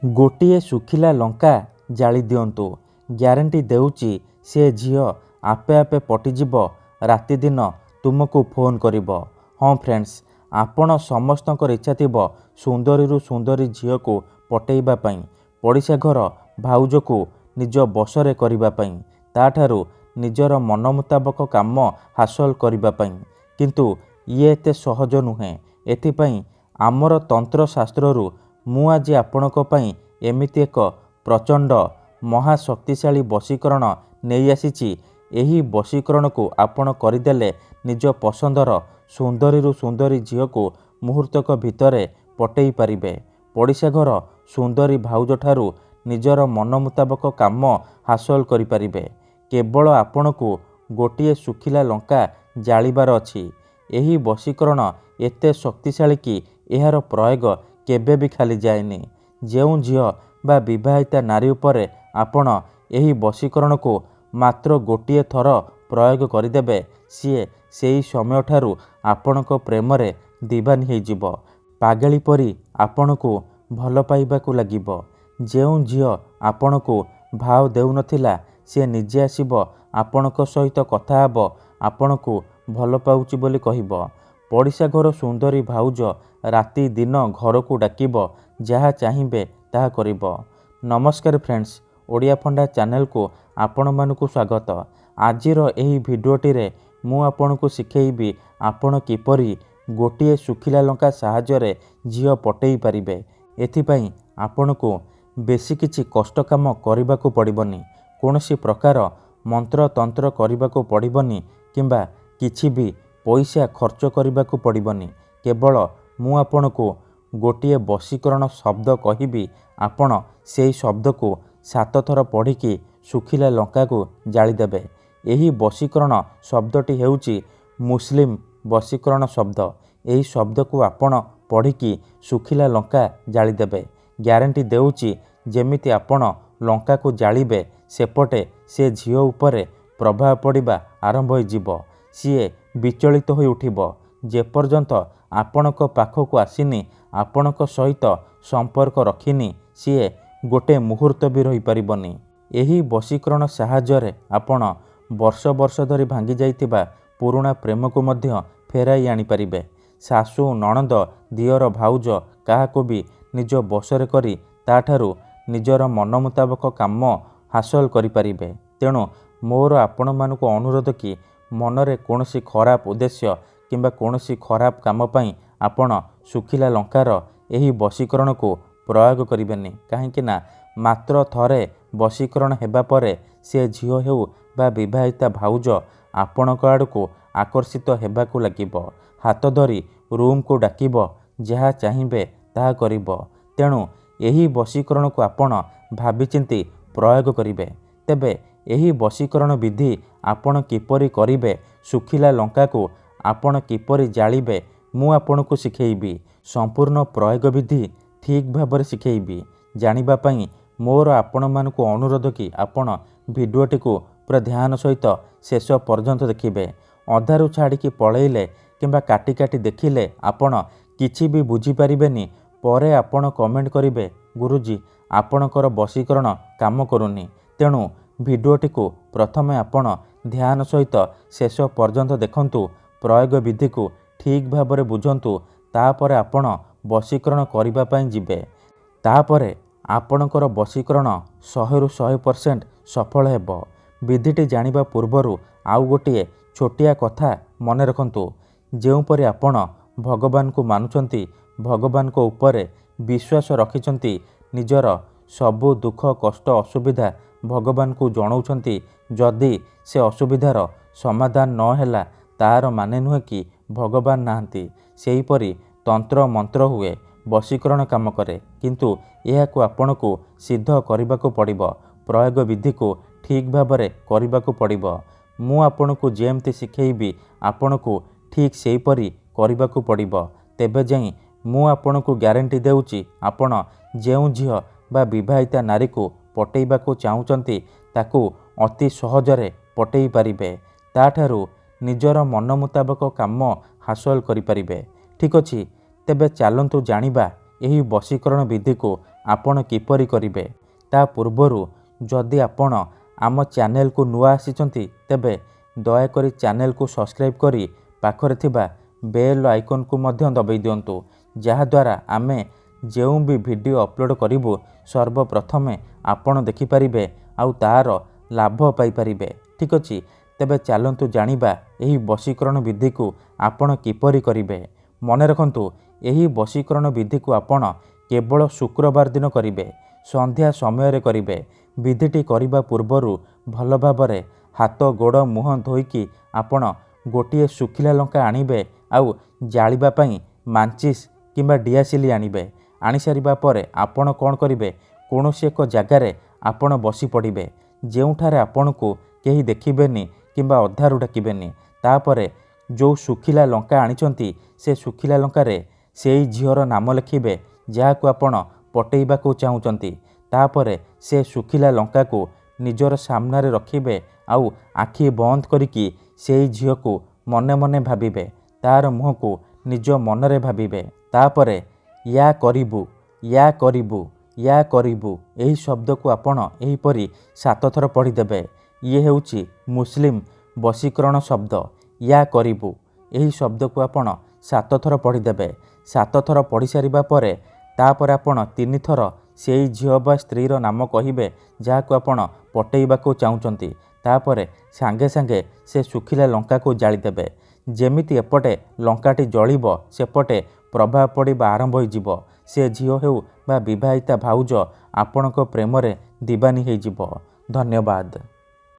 ଗୋଟିଏ ଶୁଖିଲା ଲଙ୍କା ଜାଳି ଦିଅନ୍ତୁ, ଗ୍ୟାରେଣ୍ଟି ଦେଉଛି ସେ ଝିଅ ଆପେ ଆପେ ପଟିଯିବ, ରାତିଦିନ ତୁମକୁ ଫୋନ୍ କରିବ। ହଁ ଫ୍ରେଣ୍ଡସ୍, ଆପଣ ସମସ୍ତଙ୍କର ଇଚ୍ଛା ଥିବ ସୁନ୍ଦରୀରୁ ସୁନ୍ଦରୀ ଝିଅକୁ ପଟେଇବା ପାଇଁ, ପଡ଼ିଶା ଘର ଭାଉଜକୁ ନିଜ ବଶରେ କରିବା ପାଇଁ, ତାଠାରୁ ନିଜର ମନ ମୁତାବକ କାମ ହାସଲ କରିବା ପାଇଁ। କିନ୍ତୁ ଇଏ ଏତେ ସହଜ ନୁହେଁ। ଏଥିପାଇଁ ଆମର ତନ୍ତ୍ରଶାସ୍ତ୍ରରୁ ମୁଁ ଆଜି ଆପଣଙ୍କ ପାଇଁ ଏମିତି ଏକ ପ୍ରଚଣ୍ଡ ମହାଶକ୍ତିଶାଳୀ ବଶୀକରଣ ନେଇ ଆସିଛି। ଏହି ବଶୀକରଣକୁ ଆପଣ କରିଦେଲେ ନିଜ ପସନ୍ଦର ସୁନ୍ଦରୀରୁ ସୁନ୍ଦରୀ ଝିଅକୁ ମୁହୂର୍ତ୍ତକ ଭିତରେ ପଟେଇ ପାରିବେ। ପଡ଼ିଶା ଘର ସୁନ୍ଦରୀ ଭାଉଜଠାରୁ ନିଜର ମନ ମୁତାବକ କାମ ହାସଲ କରିପାରିବେ। କେବଳ ଆପଣଙ୍କୁ ଗୋଟିଏ ଶୁଖିଲା ଲଙ୍କା ଜାଳିବାର ଅଛି। ଏହି ବଶୀକରଣ ଏତେ ଶକ୍ତିଶାଳୀ କି ଏହାର ପ୍ରୟୋଗ କେବେ ବି ଖାଲି ଯାଏନି। ଯେଉଁ ଝିଅ ବା ବିବାହିତା ନାରୀ ଉପରେ ଆପଣ ଏହି ବଶୀକରଣକୁ ମାତ୍ର ଗୋଟିଏ ଥର ପ୍ରୟୋଗ କରିଦେବେ, ସିଏ ସେହି ସମୟଠାରୁ ଆପଣଙ୍କ ପ୍ରେମରେ ଦିବାନୀ ହେଇଯିବ। ପାଗଳୀ ପରି ଆପଣଙ୍କୁ ଭଲ ପାଇବାକୁ ଲାଗିବ। ଯେଉଁ ଝିଅ ଆପଣଙ୍କୁ ଭାव ଦେଉନଥିଲା, ସେ ନିଜେ ଆସିବ ଆପଣଙ୍କ ସହିତ କଥା ହେବ, ଆପଣଙ୍କୁ ଭଲ ପାଉଛି ବୋଲି କହିବ। ପଡ଼ିଶା ଘର ସୁନ୍ଦରୀ ଭାଉଜ ରାତି ଦିନ ଘରକୁ ଡାକିବ, ଯାହା ଚାହିଁବେ ତାହା କରିବ। ନମସ୍କାର ଫ୍ରେଣ୍ଡସ୍, ଓଡ଼ିଆ ଫଣ୍ଡା ଚ୍ୟାନେଲକୁ ଆପଣମାନଙ୍କୁ ସ୍ୱାଗତ। ଆଜିର ଏହି ଭିଡ଼ିଓଟିରେ ମୁଁ ଆପଣଙ୍କୁ ଶିଖେଇବି ଆପଣ କିପରି ଗୋଟିଏ ଶୁଖିଲା ଲଙ୍କା ସାହାଯ୍ୟରେ ଝିଅ ପଟେଇ ପାରିବେ। ଏଥିପାଇଁ ଆପଣଙ୍କୁ ବେଶୀ କିଛି କଷ୍ଟ କାମ କରିବାକୁ ପଡ଼ିବନି, କୌଣସି ପ୍ରକାର ମନ୍ତ୍ରତନ୍ତ୍ର କରିବାକୁ ପଡ଼ିବନି କିମ୍ବା କିଛି ବି ପଇସା ଖର୍ଚ୍ଚ କରିବାକୁ ପଡ଼ିବନି। କେବଳ ମୁଁ ଆପଣଙ୍କୁ ଗୋଟିଏ ବଶୀକରଣ ଶବ୍ଦ କହିବି, ଆପଣ ସେହି ଶବ୍ଦକୁ 7 ଥର ପଢ଼ିକି ଶୁଖିଲା ଲଙ୍କାକୁ ଜାଳିଦେବେ। ଏହି ବଶୀକରଣ ଶବ୍ଦଟି ହେଉଛି ମୁସଲିମ ବଶୀକରଣ ଶବ୍ଦ। ଏହି ଶବ୍ଦକୁ ଆପଣ ପଢ଼ିକି ଶୁଖିଲା ଲଙ୍କା ଜାଳିଦେବେ। ଗ୍ୟାରେଣ୍ଟି ଦେଉଛି ଯେମିତି ଆପଣ ଲଙ୍କାକୁ ଜାଳିବେ, ସେପଟେ ସେ ଝିଅ ଉପରେ ପ୍ରଭାବ ପଡ଼ିବା ଆରମ୍ଭ ହୋଇଯିବ। ସିଏ ବିଚଳିତ ହୋଇ ଉଠିବ। ଯେପର୍ଯ୍ୟନ୍ତ ଆପଣଙ୍କ ପାଖକୁ ଆସିନି, ଆପଣଙ୍କ ସହିତ ସମ୍ପର୍କ ରଖିନି, ସିଏ ଗୋଟେ ମୁହୂର୍ତ୍ତ ବି ରହିପାରିବନି। ଏହି ବଶୀକରଣ ସାହାଯ୍ୟରେ ଆପଣ ବର୍ଷ ବର୍ଷ ଧରି ଭାଙ୍ଗି ଯାଇଥିବା ପୁରୁଣା ପ୍ରେମକୁ ମଧ୍ୟ ଫେରାଇ ଆଣିପାରିବେ। ଶାଶୁ, ନଣନ୍ଦ, ଦିଅର, ଭାଉଜ କାହାକୁ ବି ନିଜ ବଶରେ କରି ତାଠାରୁ ନିଜର ମନ ମୁତାବକ କାମ ହାସଲ କରିପାରିବେ। ତେଣୁ ମୋର ଆପଣମାନଙ୍କୁ ଅନୁରୋଧ କି ମନରେ କୌଣସି ଖରାପ ଉଦ୍ଦେଶ୍ୟ କିମ୍ବା କୌଣସି ଖରାପ କାମ ପାଇଁ ଆପଣ ଶୁଖିଲା ଲଙ୍କାର ଏହି ବଶୀକରଣକୁ ପ୍ରୟୋଗ କରିବେନି। କାହିଁକି ନା ମାତ୍ର ଥରେ ବଶୀକରଣ ହେବା ପରେ ସେ ଝିଅ ହେଉ ବା ବିବାହିତା ଭାଉଜ ଆପଣଙ୍କ ଆଡ଼କୁ ଆକର୍ଷିତ ହେବାକୁ ଲାଗିବ। ହାତ ଧରି ରୁମକୁ ଡାକିବ, ଯାହା ଚାହିଁବେ ତାହା କରିବ। ତେଣୁ ଏହି ବଶୀକରଣକୁ ଆପଣ ଭାବିଚିନ୍ତି ପ୍ରୟୋଗ କରିବେ। ତେବେ ଏହି ବଶୀକରଣ ବିଧି ଆପଣ କିପରି କରିବେ, ଶୁଖିଲା ଲଙ୍କାକୁ ଆପଣ କିପରି ଜାଳିବେ, ମୁଁ ଆପଣଙ୍କୁ ଶିଖେଇବି। ସମ୍ପୂର୍ଣ୍ଣ ପ୍ରୟୋଗ ବିଧି ଠିକ୍ ଭାବରେ ଶିଖେଇବି। ଜାଣିବା ପାଇଁ ମୋର ଆପଣମାନଙ୍କୁ ଅନୁରୋଧ କି ଆପଣ ଭିଡ଼ିଓଟିକୁ ପୁରା ଧ୍ୟାନ ସହିତ ଶେଷ ପର୍ଯ୍ୟନ୍ତ ଦେଖିବେ। ଅଧାରୁ ଛାଡ଼ିକି ପଳେଇଲେ କିମ୍ବା କାଟି କାଟି ଦେଖିଲେ ଆପଣ କିଛି ବି ବୁଝିପାରିବେନି। ପରେ ଆପଣ କମେଣ୍ଟ କରିବେ, ଗୁରୁଜୀ ଆପଣଙ୍କର ବଶୀକରଣ କାମ କରୁନି। ତେଣୁ ଭିଡ଼ିଓଟିକୁ ପ୍ରଥମେ ଆପଣ ଧ୍ୟାନ ସହିତ ଶେଷ ପର୍ଯ୍ୟନ୍ତ ଦେଖନ୍ତୁ, ପ୍ରୟୋଗ ବିଧିକୁ ଠିକ୍ ଭାବରେ ବୁଝନ୍ତୁ, ତାପରେ ଆପଣ ବଶୀକରଣ କରିବା ପାଇଁ ଯିବେ। ତାପରେ ଆପଣଙ୍କର ବଶୀକରଣ 100ରୁ 100% ସଫଳ ହେବ। ବିଧିଟି ଜାଣିବା ପୂର୍ବରୁ ଆଉ ଗୋଟିଏ ଛୋଟିଆ କଥା ମନେ ରଖନ୍ତୁ। ଯେଉଁପରି ଆପଣ ଭଗବାନଙ୍କୁ ମାନୁଛନ୍ତି, ଭଗବାନଙ୍କ ଉପରେ ବିଶ୍ୱାସ ରଖିଛନ୍ତି, ନିଜର ସବୁ ଦୁଃଖ କଷ୍ଟ ଅସୁବିଧା ଭଗବାନଙ୍କୁ ଜଣାଉଛନ୍ତି, ଯଦି ସେ ଅସୁବିଧାର ସମାଧାନ ନ ହେଲା, ତାର ମାନେ ନୁହେଁ କି ଭଗବାନ ନାହାନ୍ତି। ସେହିପରି ତନ୍ତ୍ର ମନ୍ତ୍ର ହୁଏ, ବଶୀକରଣ କାମ କରେ, କିନ୍ତୁ ଏହାକୁ ଆପଣଙ୍କୁ ସିଦ୍ଧ କରିବାକୁ ପଡ଼ିବ। ପ୍ରୟୋଗ ବିଧିକୁ ଠିକ୍ ଭାବରେ କରିବାକୁ ପଡ଼ିବ। ମୁଁ ଆପଣଙ୍କୁ ଯେମିତି ଶିଖେଇବି ଆପଣଙ୍କୁ ଠିକ୍ ସେହିପରି କରିବାକୁ ପଡ଼ିବ। ତେବେ ଯାଇ ମୁଁ ଆପଣଙ୍କୁ ଗ୍ୟାରେଣ୍ଟି ଦେଉଛି ଆପଣ ଯେଉଁ ଝିଅ ବା ବିବାହିତା ନାରୀକୁ ପଟେଇବାକୁ ଚାହୁଁଛନ୍ତି, ତାକୁ ଅତି ସହଜରେ ପଟେଇ ପାରିବେ। ତାଠାରୁ ନିଜର ମନ ମୁତାବକ କାମ ହାସଲ କରିପାରିବେ। ଠିକ୍ ଅଛି, ତେବେ ଚାଲନ୍ତୁ ଜାଣିବା ଏହି ବଶୀକରଣ ବିଧିକୁ ଆପଣ କିପରି କରିବେ। ତା ପୂର୍ବରୁ ଯଦି ଆପଣ ଆମ ଚ୍ୟାନେଲକୁ ନୂଆ ଆସିଛନ୍ତି ତେବେ ଦୟାକରି ଚ୍ୟାନେଲକୁ ସବସ୍କ୍ରାଇବ୍ କରି ପାଖରେ ଥିବା ବେଲ୍ ଆଇକନ୍କୁ ମଧ୍ୟ ଦବାଇ ଦିଅନ୍ତୁ, ଯାହାଦ୍ୱାରା ଆମେ ଯେଉଁ ବି ଭିଡ଼ିଓ ଅପଲୋଡ଼ କରିବୁ ସର୍ବପ୍ରଥମେ ଆପଣ ଦେଖିପାରିବେ ଆଉ ତା'ର ଲାଭ ପାଇପାରିବେ। ଠିକ୍ ଅଛି, ତେବେ ଚାଲନ୍ତୁ ଜାଣିବା ଏହି ବଶୀକରଣ ବିଧିକୁ ଆପଣ କିପରି କରିବେ। ମନେ ରଖନ୍ତୁ, ଏହି ବଶୀକରଣ ବିଧିକୁ ଆପଣ କେବଳ ଶୁକ୍ରବାର ଦିନ କରିବେ, ସନ୍ଧ୍ୟା ସମୟରେ କରିବେ। ବିଧିଟି କରିବା ପୂର୍ବରୁ ଭଲ ଭାବରେ ହାତ ଗୋଡ଼ ମୁହଁ ଧୋଇକି ଆପଣ ଗୋଟିଏ ଶୁଖିଲା ଲଙ୍କା ଆଣିବେ ଆଉ ଜାଳିବା ପାଇଁ ମାଚିସ୍ କିମ୍ବା ଡିଆସିଲି ଆଣିବେ। ଆଣିସାରିବା ପରେ ଆପଣ କ'ଣ କରିବେ, କୌଣସି ଏକ ଜାଗାରେ ଆପଣ ବସି ପଡ଼ିବେ ଯେଉଁଠାରେ ଆପଣଙ୍କୁ କେହି ଦେଖିବେନି କିମ୍ବା ଅଧାରୁ ଡାକିବେନି। ତାପରେ ଯେଉଁ ଶୁଖିଲା ଲଙ୍କା ଆଣିଛନ୍ତି ସେ ଶୁଖିଲା ଲଙ୍କାରେ ସେଇ ଝିଅର ନାମ ଲେଖିବେ ଯାହାକୁ ଆପଣ ପଟେଇବାକୁ ଚାହୁଁଛନ୍ତି। ତାପରେ ସେ ଶୁଖିଲା ଲଙ୍କାକୁ ନିଜର ସାମ୍ନାରେ ରଖିବେ ଆଉ ଆଖି ବନ୍ଦ କରିକି ସେଇ ଝିଅକୁ ମନେ ମନେ ଭାବିବେ, ତା'ର ମୁହଁକୁ ନିଜ ମନରେ ଭାବିବେ। ତାପରେ ୟା କରିବୁ, ୟା କରିବୁ, ୟା କରିବୁ ଏହି ଶବ୍ଦକୁ ଆପଣ ଏହିପରି 7 ଥର ପଢ଼ିଦେବେ। ଇଏ ହେଉଛି ମୁସଲିମ ବଶୀକରଣ ଶବ୍ଦ ୟା କରିବୁ। ଏହି ଶବ୍ଦକୁ ଆପଣ 7 ଥର ପଢ଼ିଦେବେ। 7 ଥର ପଢ଼ି ସାରିବା ପରେ ତାପରେ ଆପଣ 3 ଥର ସେଇ ଝିଅ ବା ସ୍ତ୍ରୀର ନାମ କହିବେ ଯାହାକୁ ଆପଣ ପଟେଇବାକୁ ଚାହୁଁଛନ୍ତି। ତାପରେ ସାଙ୍ଗେ ସାଙ୍ଗେ ସେ ଶୁଖିଲା ଲଙ୍କାକୁ ଜାଳିଦେବେ। ଯେମିତି ଏପଟେ ଲଙ୍କାଟି ଜଳିବ ସେପଟେ ପ୍ରଭାବ ପଡ଼ିବା ଆରମ୍ଭ ହୋଇଯିବ। ସେ ଝିଅ ହେଉ ବା ବିବାହିତା ଭାଉଜ ଆପଣଙ୍କ ପ୍ରେମରେ ଦିବାନୀ ହୋଇଯିବ। ଧନ୍ୟବାଦ।